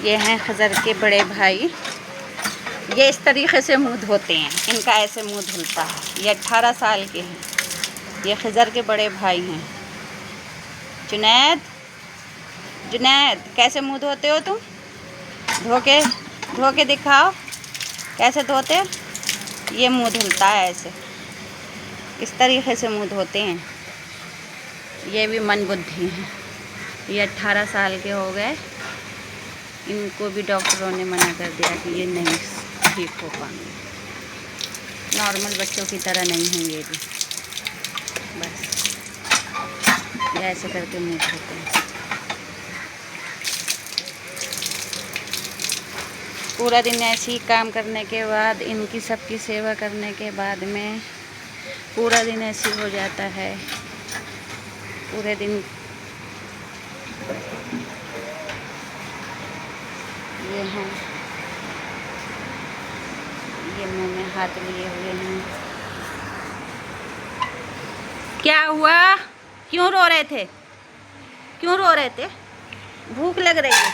ये हैं खज़र के बड़े भाई। ये इस तरीके से मुंह धोते हैं, इनका ऐसे मुंह धुलता है। ये 18 साल के हैं। ये खज़र के बड़े भाई हैं। जुनैद, जुनैद कैसे मुंह धोते हो तुम? धो के दिखाओ कैसे धोते। ये मुंह धुलता है ऐसे, इस तरीके से मुंह धोते हैं। ये भी मंदबुद्धि हैं। ये 18 साल के हो गए। इनको भी डॉक्टरों ने मना कर दिया कि ये नहीं ठीक हो पाएंगे। नॉर्मल बच्चों की तरह नहीं हैं ये भी। बस ये ऐसे करके मुंह धोते हैं। पूरा दिन ऐसे ही काम करने के बाद, इनकी सबकी सेवा करने के बाद में पूरा दिन ऐसे हो जाता है। पूरे दिन ये हैं, ये मुंह में हाथ लिए हुए हैं। क्या हुआ? क्यों रो रहे थे? क्यों रो रहे थे? भूख लग रही है?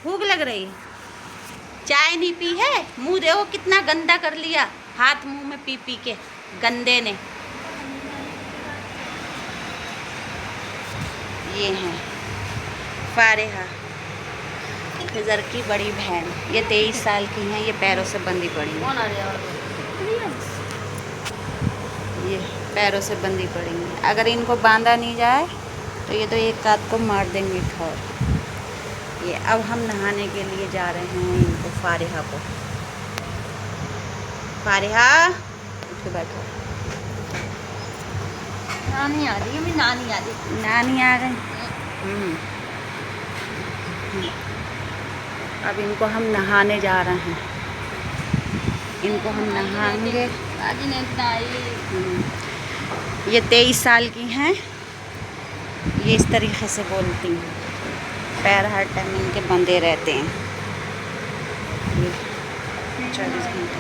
भूख लग रही है? चाय नहीं पी है? मुंह देखो कितना गंदा कर लिया, हाथ मुंह में पी पी के गंदे ने। ये हैं फारिहा, खज़र की बड़ी बहन। ये 23 साल की हैं। ये पैरों से बंधी पड़ी हैं। ये पैरों से बंधी पड़ी हैं। अगर इनको बांधा नहीं जाए तो ये तो एक आध को मार देंगे ठौर। ये अब हम नहाने के लिए जा रहे हैं इनको, फारिहा को। फारिहा उठ के बैठो। नानी आ रही है, नानी आ रही। नानी आ गई। अब इनको हम नहाने जा रहे हैं। इनको हम नहाएंगे। दादी ने ये 23 साल की हैं। ये इस तरीके से बोलती हैं। पैर हर टाइम इनके बंधे रहते हैं। ये 24 घंटे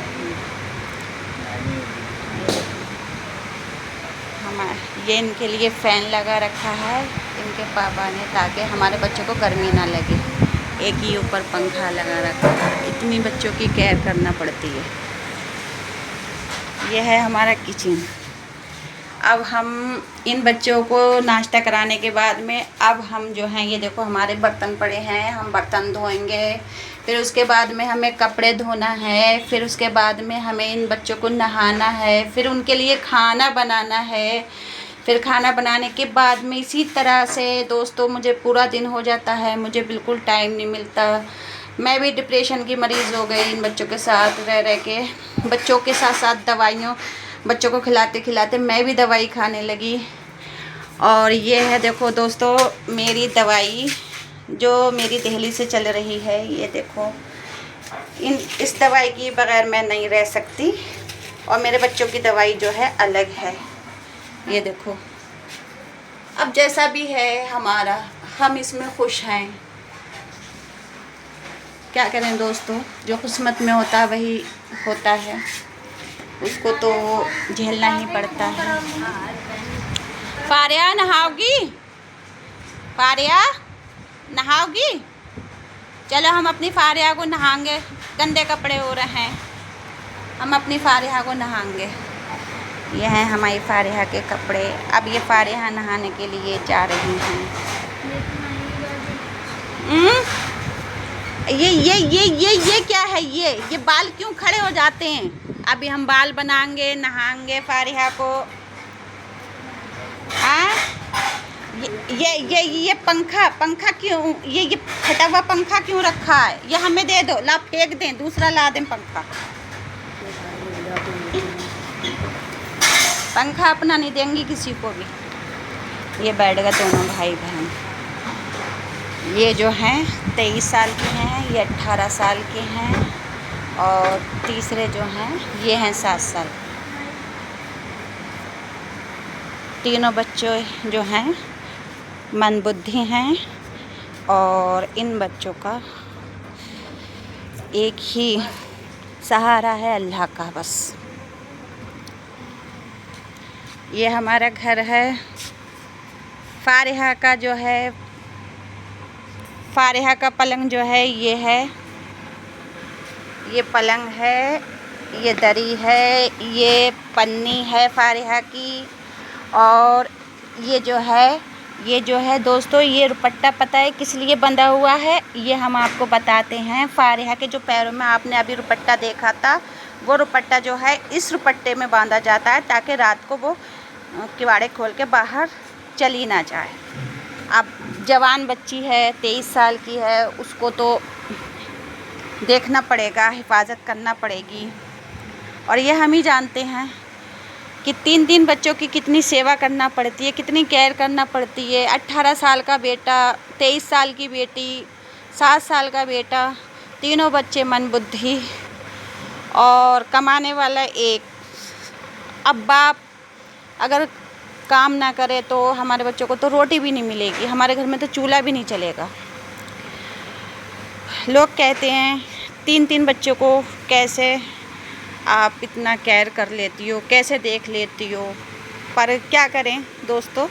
ये इनके लिए फ़ैन लगा रखा है इनके पापा ने, ताकि हमारे बच्चों को गर्मी ना लगे। एक ही ऊपर पंखा लगा रखा है। इतनी बच्चों की केयर करना पड़ती है। यह है हमारा किचन। अब हम इन बच्चों को नाश्ता कराने के बाद में अब हम जो हैं, ये देखो हमारे बर्तन पड़े हैं, हम बर्तन धोएंगे। फिर उसके बाद में हमें कपड़े धोना है। फिर उसके बाद में हमें इन बच्चों को नहाना है। फिर उनके लिए खाना बनाना है। फिर खाना बनाने के बाद में इसी तरह से दोस्तों मुझे पूरा दिन हो जाता है। मुझे बिल्कुल टाइम नहीं मिलता। मैं भी डिप्रेशन की मरीज़ हो गई इन बच्चों के साथ रह रह के। बच्चों के साथ साथ दवाइयों, बच्चों को खिलाते खिलाते मैं भी दवाई खाने लगी। और ये है देखो दोस्तों मेरी दवाई जो मेरी दिल्ली से चल रही है। ये देखो इस दवाई की बगैर मैं नहीं रह सकती। और मेरे बच्चों की दवाई जो है अलग है। ये देखो, अब जैसा भी है हमारा, हम इसमें खुश हैं। क्या करें दोस्तों, जो किस्मत में होता है वही होता है, उसको तो झेलना ही पड़ता है। फारिया नहाओगी? फारिया नहाओगी? चलो हम अपनी फारिया को नहाएंगे। गंदे कपड़े हो रहे हैं, हम अपनी फारिया को नहाएंगे। ये हैं हमारी फारिया के कपड़े। अब ये फारिया नहाने के लिए जा रही हैं। ये क्या है? ये बाल क्यों खड़े हो जाते हैं? अभी हम बाल बनाएंगे, नहाएंगे फारिया को। ये पंखा क्यों, ये फटा हुआ पंखा क्यों रखा है? ये हमें दे दो, ला फेंक दें, दूसरा ला दें पंखा। पंखा अपना नहीं देंगी किसी को भी। ये बैठ गए दोनों भाई बहन। ये जो हैं 23 साल के हैं, ये 18 साल के हैं। और तीसरे जो हैं ये हैं 7 साल। तीनों बच्चों जो हैं मंदबुद्धि हैं। और इन बच्चों का एक ही सहारा है, अल्लाह का बस। ये हमारा घर है। फारिहा का जो है, फारिहा का पलंग जो है ये है, ये पलंग है, ये दरी है, ये पन्नी है फारिहा की। और ये जो है दोस्तों, ये दुपट्टा पता है किस लिए बंधा हुआ है, ये हम आपको बताते हैं। फारिहा के जो पैरों में आपने अभी दुपट्टा देखा था, वो दुपट्टा जो है इस दुपट्टे में बांधा जाता है ताकि रात को वो किवाड़े खोल के बाहर चली ना जाए। अब जवान बच्ची है, 23 साल की है, उसको तो देखना पड़ेगा, हिफाजत करना पड़ेगी। और ये हम ही जानते हैं कि 3 बच्चों की कितनी सेवा करना पड़ती है, कितनी केयर करना पड़ती है। 18 साल का बेटा, 23 साल की बेटी, 7 साल का बेटा, तीनों बच्चे मंदबुद्धि और कमाने वाला एक। अब बाप अगर काम ना करे तो हमारे बच्चों को तो रोटी भी नहीं मिलेगी, हमारे घर में तो चूल्हा भी नहीं चलेगा। लोग कहते हैं 3 बच्चों को कैसे आप इतना केयर कर लेती हो, कैसे देख लेती हो। पर क्या करें दोस्तों,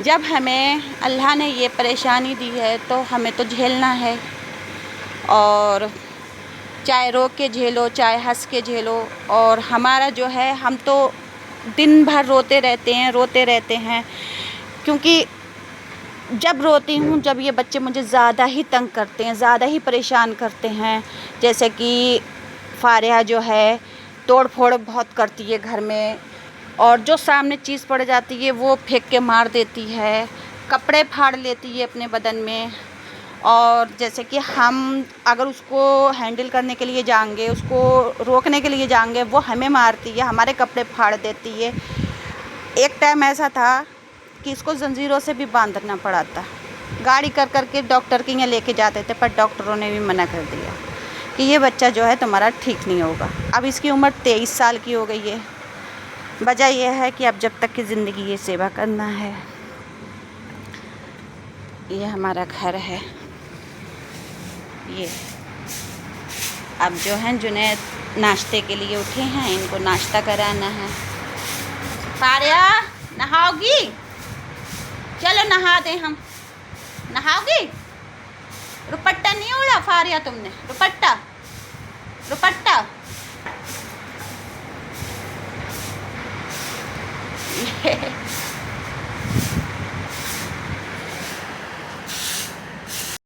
जब हमें अल्लाह ने ये परेशानी दी है तो हमें तो झेलना है। और चाहे रो के झेलो, चाहे हंस के झेलो। और हमारा जो है, हम तो दिन भर रोते रहते हैं क्योंकि जब रोती हूँ, जब ये बच्चे मुझे ज़्यादा ही तंग करते हैं, ज़्यादा ही परेशान करते हैं। जैसे कि फारिहा जो है तोड़ फोड़ बहुत करती है घर में, और जो सामने चीज़ पड़ जाती है वो फेंक के मार देती है, कपड़े फाड़ लेती है अपने बदन में। और जैसे कि हम अगर उसको हैंडल करने के लिए जाएंगे, उसको रोकने के लिए जाएंगे, वो हमें मारती है, हमारे कपड़े फाड़ देती है। एक टाइम ऐसा था कि इसको जंजीरों से भी बांधना पड़ा था। गाड़ी कर कर के डॉक्टर के यहाँ लेके जाते थे, पर डॉक्टरों ने भी मना कर दिया कि ये बच्चा जो है तुम्हारा ठीक नहीं होगा। अब इसकी उम्र 23 साल की हो गई है। वजह यह है कि अब जब तक की ज़िंदगी ये सेवा करना है। ये हमारा घर है। ये अब जो है जुनैद नाश्ते के लिए उठे हैं, इनको नाश्ता कराना है। फारिहा नहाओगी? चलो नहा दें हम। नहाओगी? दुपट्टा नहीं ओढ़ा फारिहा तुमने? दुपट्टा